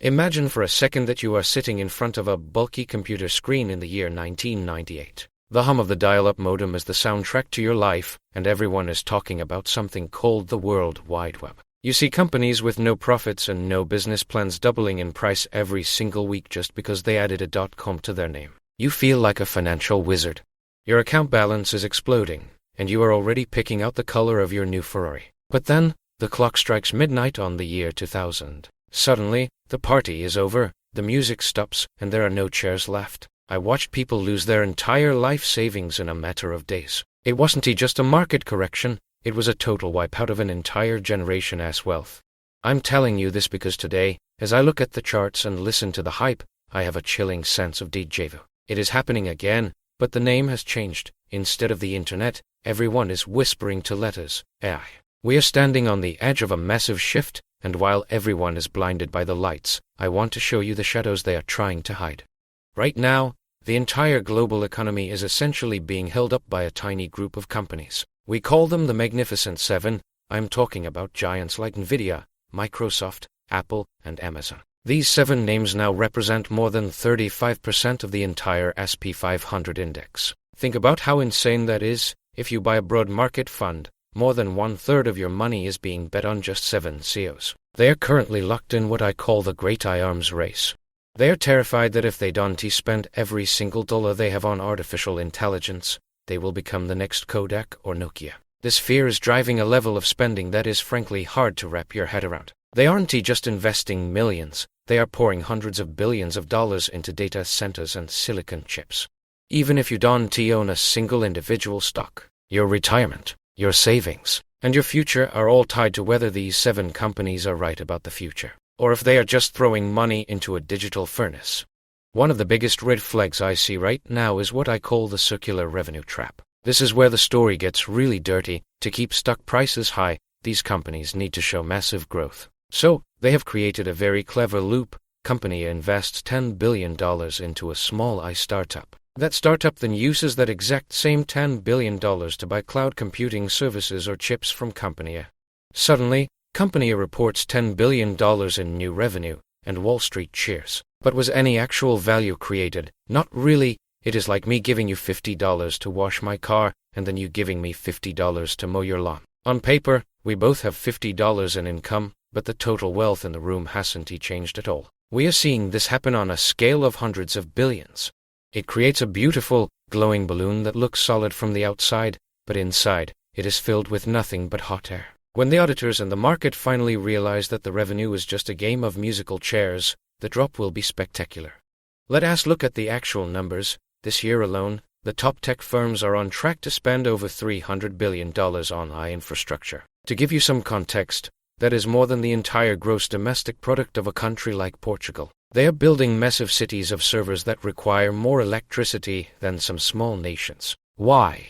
Imagine for a second that you are sitting in front of a bulky computer screen in the year 1998. The hum of the dial-up modem is the soundtrack to your life, and everyone is talking about something called the World Wide Web. You see companies with no profits and no business plans doubling in price every single week just because they added a .com to their name. You feel like a financial wizard. Your account balance is exploding, and you are already picking out the color of your new Ferrari. But then, the clock strikes midnight on the year 2000. Suddenly, the party is over, the music stops, and there are no chairs left. I watched people lose their entire life savings in a matter of days. It wasn't just a market correction, it was a total wipeout of an entire generation's wealth. I'm telling you this because today, as I look at the charts and listen to the hype, I have a chilling sense of déjà vu. It is happening again, but the name has changed. Instead of the internet, everyone is whispering to letters, AI. We are standing on the edge of a massive shift, and while everyone is blinded by the lights, I want to show you the shadows they are trying to hide. Right now, the entire global economy is essentially being held up by a tiny group of companies. We call them the Magnificent Seven. I'm talking about giants like Nvidia, Microsoft, Apple, and Amazon. These 7 names now represent more than 35% of the entire S&P 500 index. Think about how insane that is. If you buy a broad market fund, more than 1/3 of your money is being bet on just 7 CEOs. They are currently locked in what I call the Great Arms Race. They are terrified that if they don't spend every single dollar they have on artificial intelligence, they will become the next Kodak or Nokia. This fear is driving a level of spending that is frankly hard to wrap your head around. They aren't just investing millions, they are pouring hundreds of billions of dollars into data centers and silicon chips. Even if you don't own a single individual stock, your retirement, your savings, and your future are all tied to whether these 7 companies are right about the future, or if they are just throwing money into a digital furnace. One of the biggest red flags I see right now is what I call the circular revenue trap. This is where the story gets really dirty. To keep stock prices high, these companies need to show massive growth. So, they have created a very clever loop. Company invests $10 billion into a small startup. That startup then uses that exact same $10 billion to buy cloud computing services or chips from company A. Suddenly, company A reports $10 billion in new revenue, and Wall Street cheers. But was any actual value created? Not really. It is like me giving you $50 to wash my car, and then you giving me $50 to mow your lawn. On paper, we both have $50 in income, but the total wealth in the room hasn't changed at all. We are seeing this happen on a scale of hundreds of billions. It creates a beautiful, glowing balloon that looks solid from the outside, but inside, it is filled with nothing but hot air. When the auditors and the market finally realize that the revenue is just a game of musical chairs, the drop will be spectacular. Let us look at the actual numbers. This year alone, the top tech firms are on track to spend over $300 billion on AI infrastructure. To give you some context, that is more than the entire gross domestic product of a country like Portugal. They are building massive cities of servers that require more electricity than some small nations. Why?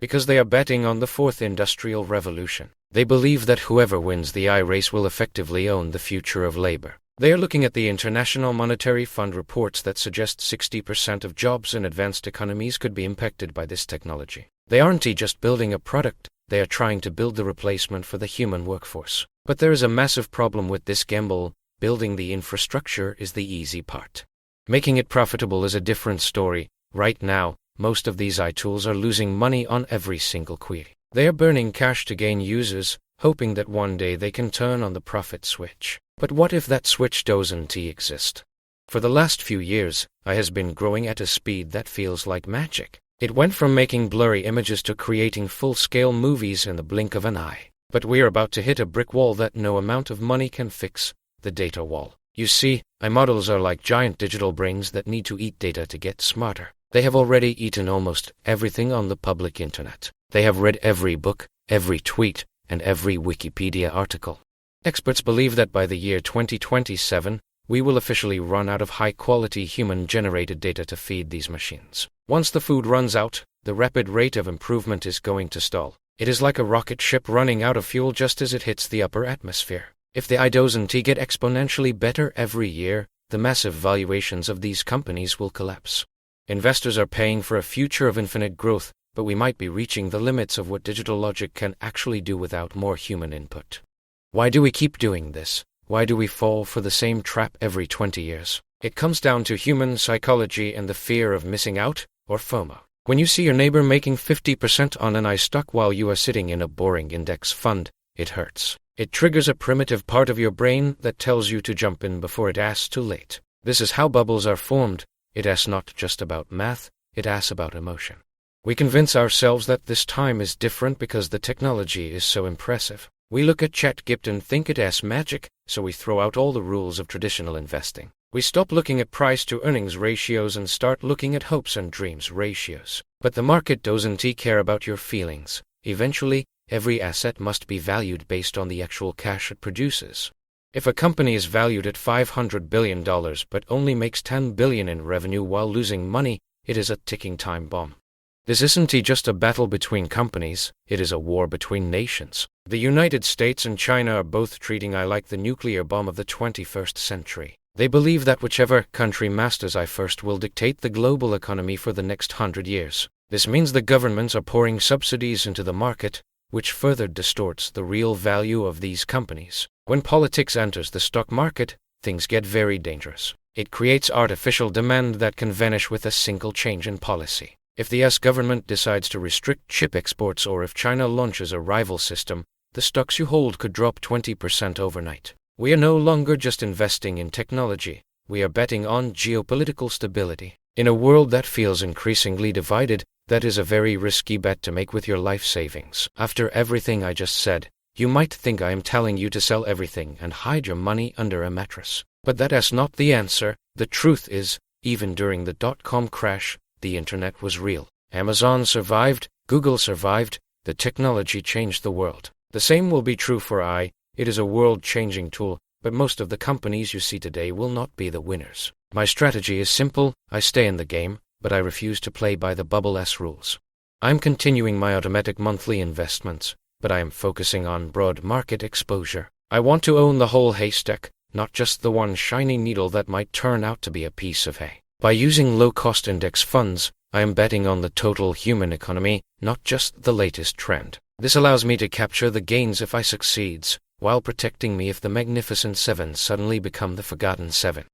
Because they are betting on the 4th industrial revolution. They believe that whoever wins the AI race will effectively own the future of labor. They are looking at the International Monetary Fund reports that suggest 60% of jobs in advanced economies could be impacted by this technology. They aren't just building a product, they are trying to build the replacement for the human workforce. But there is a massive problem with this gamble. Building the infrastructure is the easy part. Making it profitable is a different story. Right now, most of these AI tools are losing money on every single query. They are burning cash to gain users, hoping that one day they can turn on the profit switch. But what if that switch doesn't exist? For the last few years, AI has been growing at a speed that feels like magic. It went from making blurry images to creating full-scale movies in the blink of an eye. But we're about to hit a brick wall that no amount of money can fix, the data wall. You see, AI models are like giant digital brains that need to eat data to get smarter. They have already eaten almost everything on the public internet. They have read every book, every tweet, and every Wikipedia article. Experts believe that by the year 2027, we will officially run out of high-quality human-generated data to feed these machines. Once the food runs out, the rapid rate of improvement is going to stall. It is like a rocket ship running out of fuel just as it hits the upper atmosphere. If the AI doesn't get exponentially better every year, the massive valuations of these companies will collapse. Investors are paying for a future of infinite growth, but we might be reaching the limits of what digital logic can actually do without more human input. Why do we keep doing this? Why do we fall for the same trap every 20 years? It comes down to human psychology and the fear of missing out, or FOMO. When you see your neighbor making 50% on an stock while you are sitting in a boring index fund, it hurts. It triggers a primitive part of your brain that tells you to jump in before it asks too late. This is how bubbles are formed. It asks not just about math, it asks about emotion. We convince ourselves that this time is different because the technology is so impressive. We look at ChatGPT and think it asks magic, so we throw out all the rules of traditional investing. We stop looking at price-to-earnings ratios and start looking at hopes and dreams ratios. But the market doesn't care about your feelings. Eventually, every asset must be valued based on the actual cash it produces. If a company is valued at $500 billion but only makes $10 billion in revenue while losing money, it is a ticking time bomb. This isn't just a battle between companies, it is a war between nations. The United States and China are both treating AI like the nuclear bomb of the 21st century. They believe that whichever country masters AI first will dictate the global economy for the next 100 years. This means the governments are pouring subsidies into the market, which further distorts the real value of these companies. When politics enters the stock market, things get very dangerous. It creates artificial demand that can vanish with a single change in policy. If the US government decides to restrict chip exports or if China launches a rival system, the stocks you hold could drop 20% overnight. We are no longer just investing in technology, we are betting on geopolitical stability. In a world that feels increasingly divided, that is a very risky bet to make with your life savings. After everything I just said, you might think I am telling you to sell everything and hide your money under a mattress. But that is not the answer. The truth is, even during the dot-com crash, the internet was real. Amazon survived, Google survived, the technology changed the world. The same will be true for AI. It is a world-changing tool, but most of the companies you see today will not be the winners. My strategy is simple, I stay in the game, but I refuse to play by the bubble's rules. I'm continuing my automatic monthly investments, but I am focusing on broad market exposure. I want to own the whole haystack, not just the one shiny needle that might turn out to be a piece of hay. By using low-cost index funds, I am betting on the total human economy, not just the latest trend. This allows me to capture the gains if I succeeds, while protecting me if the Magnificent Seven suddenly become the Forgotten Seven.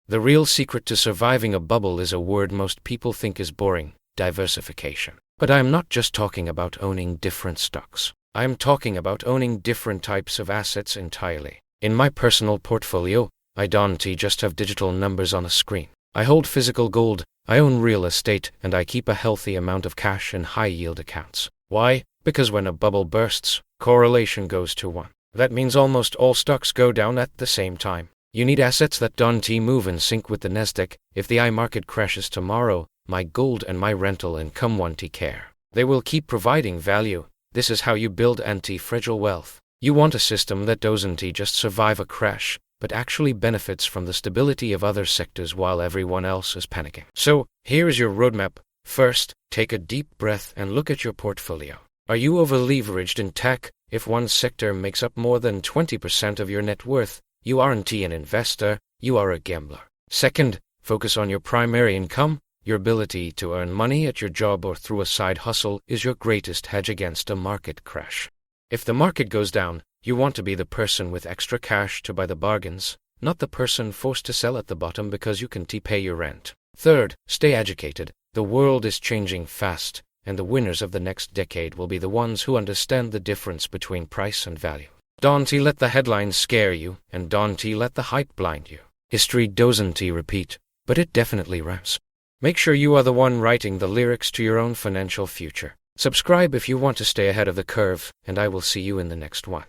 The real secret to surviving a bubble is a word most people think is boring: diversification. But I am not just talking about owning different stocks. I am talking about owning different types of assets entirely. In my personal portfolio, I don't just have digital numbers on a screen. I hold physical gold, I own real estate, and I keep a healthy amount of cash in high-yield accounts. Why? Because when a bubble bursts, correlation goes to 1. That means almost all stocks go down at the same time. You need assets that don't move in sync with the Nasdaq. If the AI market crashes tomorrow, my gold and my rental income won't care. They will keep providing value. This is how you build anti-fragile wealth. You want a system that doesn't just survive a crash, but actually benefits from the stability of other sectors while everyone else is panicking. So, here is your roadmap. First, take a deep breath and look at your portfolio. Are you over-leveraged in tech? If one sector makes up more than 20% of your net worth, you aren't an investor, you are a gambler. Second, focus on your primary income. Your ability to earn money at your job or through a side hustle is your greatest hedge against a market crash. If the market goes down, you want to be the person with extra cash to buy the bargains, not the person forced to sell at the bottom because you can't pay your rent. Third, stay educated. The world is changing fast, and the winners of the next decade will be the ones who understand the difference between price and value. Don't let the headlines scare you, and don't let the hype blind you. History doesn't repeat, but it definitely rhymes. Make sure you are the one writing the lyrics to your own financial future. Subscribe if you want to stay ahead of the curve, and I will see you in the next one.